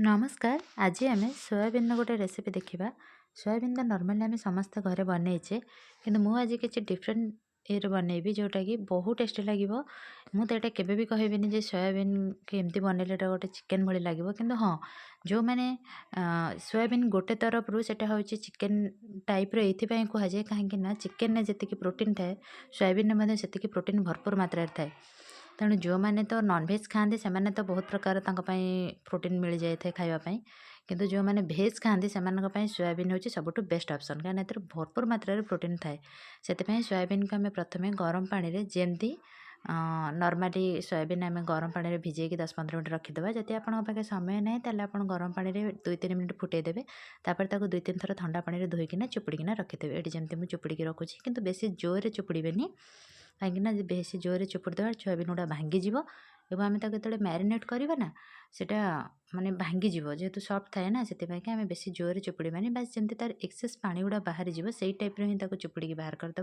नमस्कार। आज आम सोयाबीन गोटे रेसिपी देखा। सोयाबीन तो नॉर्मली आम समस्त घरे बनईचे कि मुझे किसी डिफरेंट ये बनईबी जोटा कि बहुत टेस्टी लगे। मुझे यहाँ केवे भी कहबी जे सोयाबीन के एमती बनइले गोटे चिकेन भली लगे कि हाँ, जो मैंने सोयाबीन गोटे तरफ रू से चिकेन टाइप ये कहुए कहीं चिकेन जी प्रोटीन थाए सोयाबीन में से प्रोटीन भरपूर मात्रा थाए। तेणु जो मैंने तो नॉनभेज खाती से तो बहुत प्रकार प्रोटीन मिल जाए खावाई, किंतु जो मैंने भेज खाती से सोयाबीन हूँ सबुठ बेस्ट ऑप्शन कहीं भरपूर मात्रा प्रोटीन थाए। से सोयाबीन को आम प्रथम गरम पानी रे जमती नॉर्मली सोयाबीन आम गरम पानी रे भिजेकी 10-15 मिनट रखीदे। जदि आपके समय ना आप गरम पानी रे 2-3 मिनट फुटेदेवे। तापर 2-3 थर ठंडा पानी रे धोईकिना चुपुड़ीकिना रखीदेवे। ये जमी मुझे चुपुड़ी रखुची किंतु बेसी जोर चुपुड़ेनि कहीं बेसी जोर चुपुड़ीदेवा सोयाबीन गुड़ा भांगीज। एवं आम जो मैरिनेट करवा ना सेटा माने भांगीज जेहेतु सफ्ट थाए ना से आम बेसी जोर चुपुड़ानी बास जमी तार एक्सेस पानी गुड़ा बाहरी जीव से टाइप ही चुपुड़ी बाहर करदे।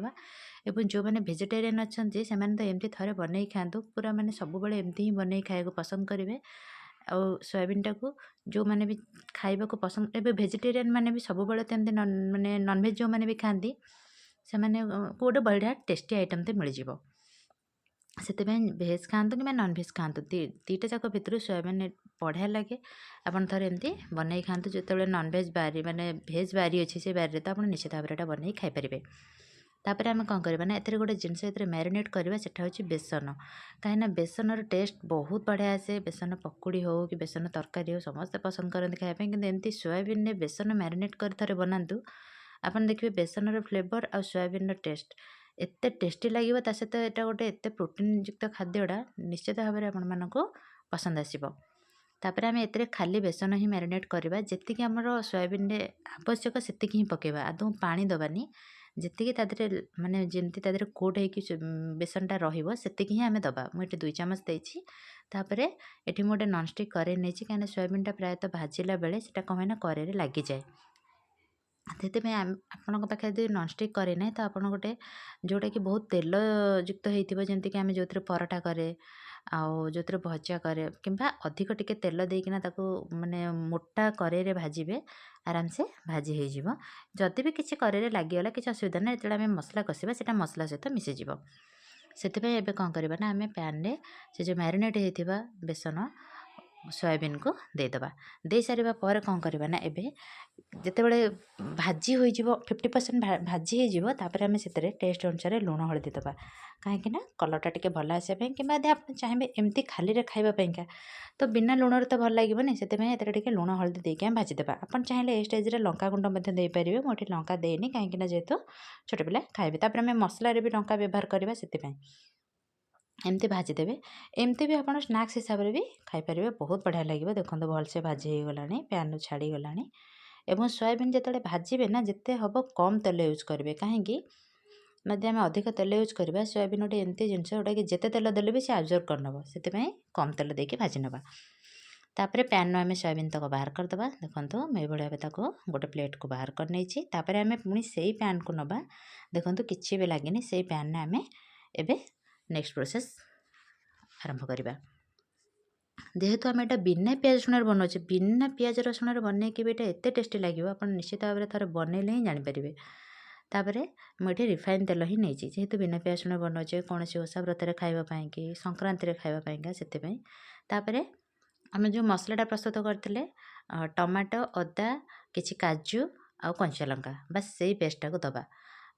एवं जो मैंने वेजिटेरियन अच्छा से तो एमती थे बनई खातु पूरा माने सब बड़े एमती ही बनई खाया पसंद करेंगे। और सोयाबीन टाक जो मैंने भी खाइबा को पसंद ए वेजिटेरियन मैंने भी सब तो एमती माने नॉनभेज जो मैंने भी खाती से गोटे बढ़िया टेस्टी आइटम तो मिल जाव। से भेज खातु कि नॉनभेज खातु दीटा जाक भितर सोयाबीन बढ़िया लगे। आपन थोड़े एमती बनई खातु जो नॉनभेज बारी माने भेज बारी अच्छी से बारी तो आप निश्चित भाव में बनई खाईपारे। तापर आम कौन करवा ना एथे गोटे जिनस मैरिनेट करवा से हूँ बेसन। कहीं बेसन टेस्ट बहुत बढ़िया आसे। बेसन पकुड़ी हो कि बेसन तरकारी हो समस्ते पसंद करते खायापी कि एमती सोयाबीन ने बेसन मैरिनेट कर थे बनातु आपन देखिए बेसन फ्लेवर और सोयाबीन टेस्ट एत टेस्टी लगे। सहित यहाँ गोटे एत प्रोटीन युक्त खाद्यटा निश्चित भाव में आपण मानक पसंद आसब। तापर आम एते खाली बेसन ही मैरिनेट करवा जी आमर सोयाबीन आवश्यक से ही पकेबा आदौ पानी दबानी जी माने जमती कोट हो बेसनटा रही ही आम दबा। मुझे 2 चामच देती। तापर ये गोटे नॉनस्टिक कड़े नहीं कहीं सोयाबीन प्रायतः भाजिला बेले से कौन है कड़े लगी जाए। से आपण पाखे यदि नॉनस्टिक करे ना तो आप गोटे जोटा कि बहुत तेल युक्त होती आम जो पराठा करे आउ जो भजा करे कि अधिक टिके तेल देकिना ताको माने मोटा करे भाजिबे आराम से भाजी हो। जदि भी किसी करे लगिगला किसी असुविधा ना जो आम मसला कषा से मसला सहित मिसीज से कौन करवा ना आम पैन रे से जो मैरिनेट होता बेसन सोयाबीन को देदेबा। दे सारा पर कौन करवा ना एबे जितेबले भाजी हो 50% भाजी होपर आम से टेस्ट अनुसार लुण हलदी दबा कहीं कलरटा टी भल आसापी कि आप चाहिए एमती खाली रे खाइबापा तो बिना लुण तो भल लगे से लुण हलदी देके भाजीदेवा। आप चाहिए ए स्टेज लंका गुंड देपारे मुझे लंका देनी कहीं जेहेतु छोट पिला खाइबे। तापर आम मसला भी लंका व्यवहार करवा से एमती भाजीदेवे। एमती भी आप स्नैक्स हिसाब से भी खाईपारे बहुत बढ़िया लगे। देखो भलसे भाजी हो गला पैन छाड़ी गला। एवं सोयाबीन जो भाजबे ना जिते हम कम तेल यूज करेंगे कहीं जदि आम अधिक तेल यूज करवा सोयाबीन गोटे एमती जिनस जोटा कि जिते तेल देले भी से आब्जर्व करनब से कम तेल देके भाजी नवा। तापर पैन आम सोयाबीन तक बाहर करदे। देखो मैं भाव गोटे प्लेट को बाहर कर नहीं। तापर आम पुणी से पैन को नवा। देखो किसी भी लगे से पैन आम एबे नेक्स्ट प्रोसेस आरंभ करवा। जेहेतु आम यहाँ बिना पियाज रसुण बनाऊे बिना पियाज रसुण बनईकि भी एत टेस्टी लगे आप निश्चित भाव में थे बनइले ही जानीपारे। तापर मुझे रिफाइन तेल ही नहीं जेहेतु बिना पियाज रसुण बनाऊे कौन ओषा व्रत खावाई कि संक्रांति खावाई से आम जो मसलाटा प्रस्तुत करते टमाटो अदा किसी काजू आ कंचा लंका बस से पेस्टा को दबा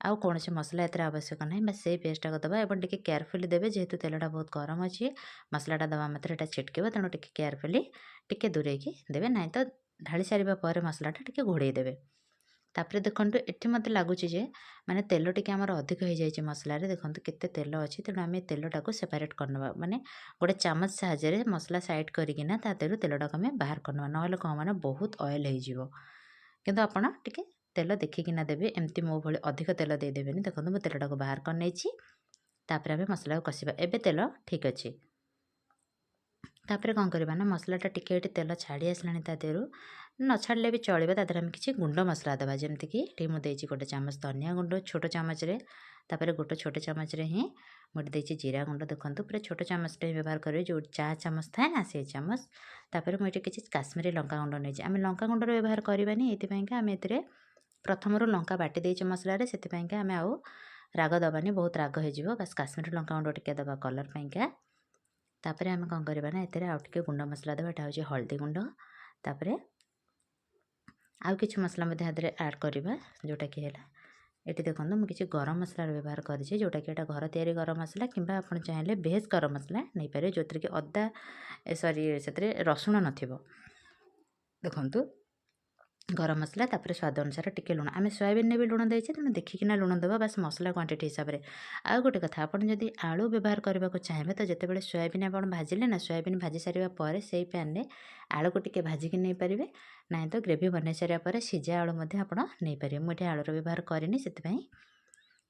आउ कौन से मसला एत आवश्यक ना बस से पेस्टा को दबा। एवं टिके केयरफुली देवे जेहेतु तेलटा बहुत गरम अच्छी मसलाटा दबा मात्र यहाँ छिटकेब तेणु टिके केयरफुली टिके दूरे देवे ना तो ढाली सारा पर मसलाटा टिके घोड़े देवे। तापर देखो ये मत लगुच माने तेल टिके आमर अधिक हो जाए मसला देखो केते तेल अच्छी तेणु आम तेलटा को सेपरेट करनवा माने गोटे चामच साहाଯ୍य मसला साइड करना तेलु तेलटा को आम बाहर करनवा ना कौन मैंने बहुत ऑयल हो किंतु आपण टिके तेल देखिकिना देवे एमती मो भली अधिक तेल देदेवेनि। देखो मुझे तेलटा को बाहर कर नहीं तापर आम मसला को कषा एबे तेल ठीक अच्छे। तापर कौन करवा ना मसलाटा टिके तेल छाड़ी आसला देहरु न छाड़ले भी चलिबो। ता देहरे आमे किछि गुंड मसला देबा, जेमति कि एठी मु देइछि गोटे चामच धनिया गुंड छोट चामच रे, तापरे गोटे छोट चामच रे ही मोटे देइछि जीरा गुंड। देखंतु पूरा छोट चामच टे व्यवहार करिवे, जो चा चामच थाए ना से चामच। तापरे मु एठी किछि काश्मीरी लंका गुंड नेछि। आमे लंका गुंड रे व्यवहार करिबानी, एति पई का आमे एतिरे प्रथमरु लंका बाटी देइछि मसला रे, सेति पई का आमे आउ राग दबानी, बहुत राग हे जिवो। बस काश्मीरी लंका गुंड टिके दबा कलर पई का। तापरे आमे कोन करबा ना, एतिरे आउ टिके गुंड मसला देबा। एटा होछि हल्दी गुंड। तापरे आउ किछि मसला मध्ये हादरे ऐड करबा, जोटा कि हैला एटी देखंतु मु किछि गरम मसला रो व्यवहार करिछि, जोटा कि एटा घर तयारी गरम मसला, किंबा आपण चाहिले भेज गरम मसला नै पारे, जोतरे कि अदा सॉरी सेतरे रसुण नथिबो। देखंतु गरम मसला, तापर स्वाद अनुसार टिके लुण। आमे सोयाबीन ने भी लुण देइछे, तेणु देखिकिना लुण देबा, बस मसला क्वांटिटी हिसाब रे। आ गोटे कथा, आपण जदि आलू व्यवहार करबा को चाहेबे, तो जेतेबेले सोयाबीन आपण भाजिले ना, सोयाबीन भाजी सारिबा परे सेई पैन रे आलू को टिके भाजी कि नै परिबे, नाइ तो ग्रेवी बनै सारिया परे सिजा आलू मध्ये आपण नै परिबे। मु एठी आलू रो व्यवहार करिनि, सेति पई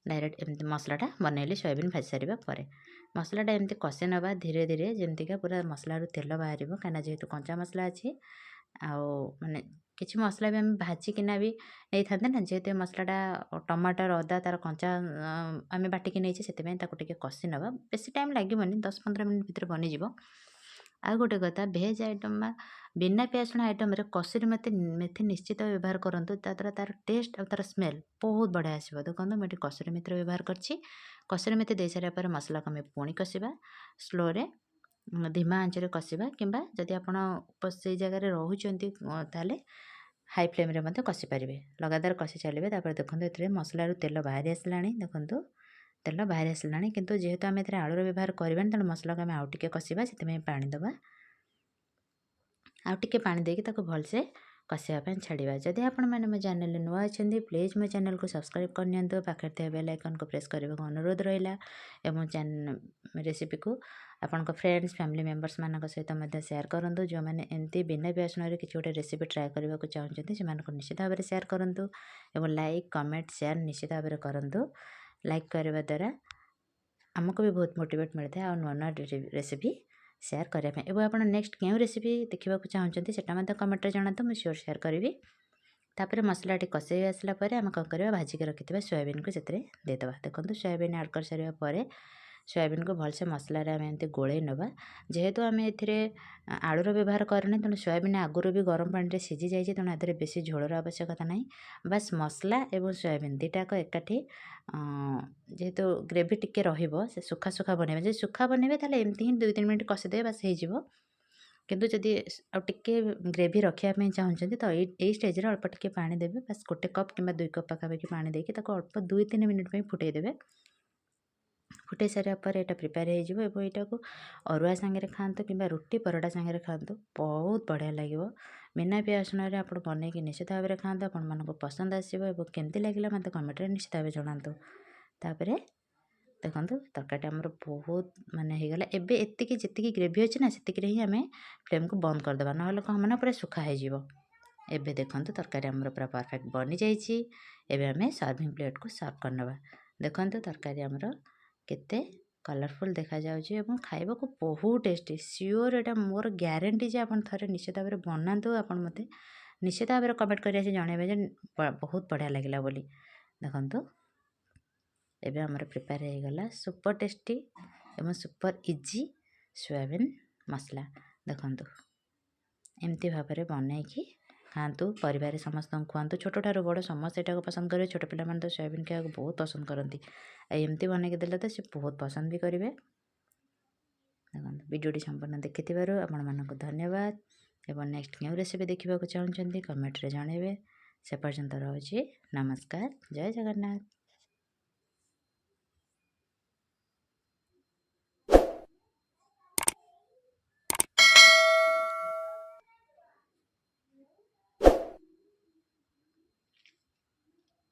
डायरेक्ट एमति मसलाटा बनैली सोयाबीन भाजी सारिबा परे। मसलाटा एमति कसे नबा धीरे धीरे, जेमति का पूरा मसला रो तेल बाहरिबो, काना जेहेतु कंचा मसला अछि। आउ माने किछि मसला भी आमे भाजी किना भी नै थांते ना, जेहेतु मसलाटा टमाटर अदा तार कंचा आमे बाटी कि नैछे, सेति पई ताको टिके कसी नबा। बेसी टाइम लागिबोनी, 10-15 मिनिट भितर बनि जिवो। आ गोटे कथा, भेज आइटम बिना पियाज रसुण आइटम रे कसुरी मेथी निश्चित व्यवहार करंतु, ता द्वारा तार टेस्ट और तार स्मेल बहुत बढ़िया आसीबो। देखंतु मैं कसुरी मेथी व्यवहार करछि। कसुरी मेथी दे सारिया पर मसला को आमे पुणी कसिबा स्लो रे, धीमा आंच रे कसिबा, किंबा जदि आपण से जगह रे रहुचंती ताले हाई फ्लेम रे मते कसी परिबे, लगातार कसी चलिबे। तापर देखंतु एतरे मसला रो तेल बाहरी आसलाणी। देखंतु तेल बाहरी आसलाणी, किंतु जेहेतु आमे एतरे आलू रो व्यवहार करबानी, तेणु मसला को आमे आउ टिके कसिबा, सेति में पानी दबा। आउ टिके पानी देके ताको भलसे कसिया पे छाड़िबा। जदि आपण माने मो चैनल नुआ अछंदी, प्लीज मो चैनल को सब्सक्राइब कर नियंतु, पाखर थे बेल आइकन को प्रेस करबा को अनुरोध रहिला। एवं चैनल रेसिपी को आपण फ्रेंड्स फैमिली मेंबर्स मान सहित मध्य शेयर करंतु, जो मैंने एमती बिना बेसन रे किछि गोटे रेसिपी ट्राए करबा को चाहउछंती, से मानको निश्चित भाव में शेयर करंतु। एवं लाइक कमेंट शेयर निश्चित भाव में करंतु। लाइक करबा द्वारा हमको भी बहुत मोटिवेट मिलता है, और नुआ नुआ रेसिपी शेयर करने। एवं आप नेक्स्ट क्यों रेसिपी देखा चाहते हैं कमेंट जनातु, मुझे श्योर शेयर करी। तापर मसला कषे आसला आम कौन कर भाजिक रखि सोयाबीन को देदेबा। देखो सोयाबीन ऐड कर सारे सोयाबीन को भलसे मसला आम एमती गोले नवा। जेहेतु आम ए आलूर व्यवहार करनी, तेणु सोयाबीन आगुरी भी गरम पानी सीझी जाए, तेणु ए बेसी झोलर आवश्यकता ना। बास मसला एवं सोयाबीन दुटाक एकाठी जेहेतु ग्रेवी टिके रहिबो, से सुखा सुखा बनइबे। जे सुखा बनइबे ताले एमती ही 2-3 मिनिट कषिदेबे, बास हो। किंतु जदि टिके ग्रेवी रखापी चाहते तो ये स्टेज रे अल्प टिके पानी देबे। बास 1 कप कि 2 कप पाखापाखि पानी देके ताको अल्प 2-3 मिनिट पे फुटई देबे। फुटे सारा पर एटा प्रिपेयर हो जिवो। एवं एटा को अरुआ सांगे खातु कि रुटी परोटा सांगे खातु, बहुत बढ़िया लगे। बिना पियाज रसुण रे आपण बनैकी निश्चित भाव में खातु, आपण मानको पसंद आसीबो। एवं केमती लागिला मते कमेंट रे निश्चित भाव जणातु। तापरे देखंतु तरकारीटा हमर बहुत माने हो गला। एबे एतिकी जेतिकी ग्रेवी अछि ना, सेतिकी रे ही हमें फ्लेम को बंद कर देबा, नहले को हमना पूरा सुखा हो जिवो। एबे देखंतु तरकारी हमर पूरा परफेक्ट बनि जाईछि। एबे हमें सर्विंग प्लेट को सर्व करनबा। देखंतु तरकारी हमर केते कलरफुल देखा जाउछि, एवं खाइबा को बहुत टेस्टी। श्योर एटा मोर ग्यारंटी जे आपण थरे निश्चित भाव में बनातु। आपण मते निश्चित भाव में कमेंट करिया से जणेबे जे बहुत बढ़िया लागिला बोली। देखंतु एबे हमर प्रिपेयर हो गला सुपर टेस्टी एवं सुपर इजी सोयाबीन मसला। देखंतु एमती भाव में बनैकी खातु, परिवार समस्त खुआतु। छोट ठार बड़ समस्त एटा को पसंद करेंगे। छोट पिला तो सोयाबीन खाया बहुत पसंद करती। एमती बनैकी देले तो सी बहुत पसंद भी करेंगे। देखो वीडियोटी संपूर्ण देखि आपण मानक धन्यवाद। एवं नेक्स्ट क्यों रेसिपी देखा चाहते कमेंट रे जणेबे। से पर्यंत रहुछि, नमस्कार, जय जगन्नाथ।